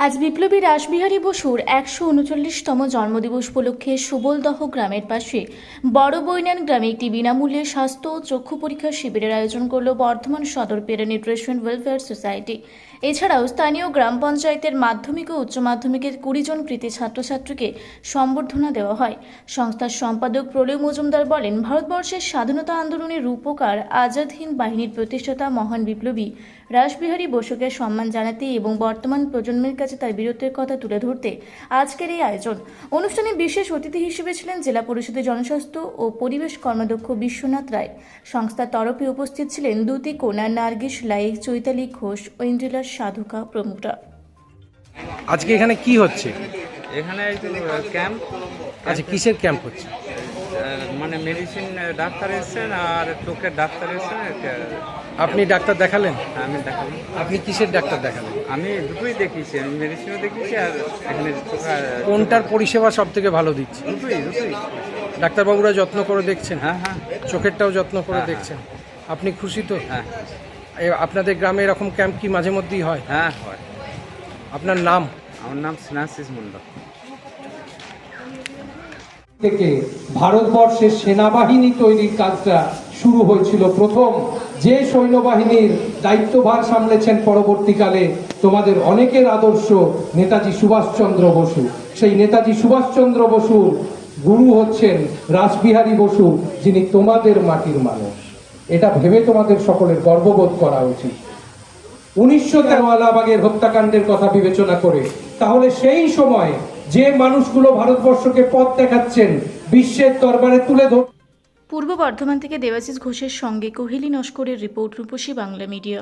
আজ বিপ্লবী রাসবিহারী বসুর ১৩৯তম জন্মদিবস উপলক্ষে সুবলদহ গ্রামের পাশে বড় বৈনান গ্রামে একটি বিনামূল্যে স্বাস্থ্য ও চক্ষু পরীক্ষা শিবিরের আয়োজন করল বর্ধমান সদর পেরা নিউট্রিশন ওয়েলফেয়ার সোসাইটি। এছাড়াও স্থানীয় গ্রাম পঞ্চায়েতের মাধ্যমিক ও উচ্চ মাধ্যমিকের ২০ জন কৃতী ছাত্রছাত্রীকে সম্বর্ধনা দেওয়া হয়। সংস্থার সম্পাদক প্রলয় মজুমদার বলেন, ভারতবর্ষের স্বাধীনতা আন্দোলনের রূপকার আজাদ হিন্দ বাহিনীর প্রতিষ্ঠাতা মহান বিপ্লবী রাসবিহারী বসুকে সম্মান জানাতে এবং বর্তমান প্রজন্মের কাছে তার বীরত্বের কথা তুলে ধরতে আজকের এই আয়োজন। অনুষ্ঠানে বিশেষ অতিথি হিসেবে ছিলেন জেলা পরিষদের জনস্বাস্থ্য ও পরিবেশ কর্মাধ্যক্ষ বিশ্বনাথ রায়। সংস্থার তরফে উপস্থিত ছিলেন দুতি কোনা, নার্গিস লাইক, চৈতালি ঘোষ, ঐন্দ্রিলা সাধুকা প্রমুখরা। আজকে এখানে কি হচ্ছে? এখানে একটু ক্যাম্প। আচ্ছা, কিসের ক্যাম্প হচ্ছে? মানে মেডিসিন ডাক্তার এসেছেন আর চোখের ডাক্তার এসেছেন। আপনি ডাক্তার দেখালেন? আমি দেখালাম। আপনি কিসের ডাক্তার দেখালেন? আমি দুটোই দেখিয়েছি, আমি মেডিসিনও দেখিয়েছি আর এখানে কোনটার পরিষেবা সব থেকে ভালো দিচ্ছে? দুটোই। ডাক্তারবাবুরা যত্ন করে দেখছেন? হ্যাঁ। চোখেরটাও যত্ন করে হ্যাঁ। দেখছেন? আপনি খুশি তো? হ্যাঁ। আপনাদের গ্রামে এরকম ক্যাম্প কি মাঝে মধ্যেই হয়? হ্যাঁ, হয়। আপনার নাম? আমার নাম স্নেহাশিস মণ্ডল। থেকে ভারতবর্ষের সেনাবাহিনী তৈরির কাজটা শুরু হয়েছিল। প্রথম যে সৈন্যবাহিনীর দায়িত্বভার সামলেছেন পরবর্তীকালে তোমাদের অনেকের আদর্শ নেতাজি সুভাষচন্দ্র বসু। সেই নেতাজি সুভাষচন্দ্র বসুর গুরু হচ্ছেন রাসবিহারী বসু, যিনি তোমাদের মাটির মানুষ। এটা ভেবে তোমাদের সকলের গর্ববোধ করা উচিত। ১৯১৩ আলাবাগের হত্যাকাণ্ডের কথা বিবেচনা করে তাহলে সেই সময় যে মানুষগুলো ভারতবর্ষকে পথ দেখাচ্ছেন, বিশ্বের দরবারে তুলে ধর। পূর্ব বর্ধমান থেকে দেবাশিস ঘোষের সঙ্গে কোহেলি নস্করের রিপোর্ট, রূপসী বাংলা মিডিয়া।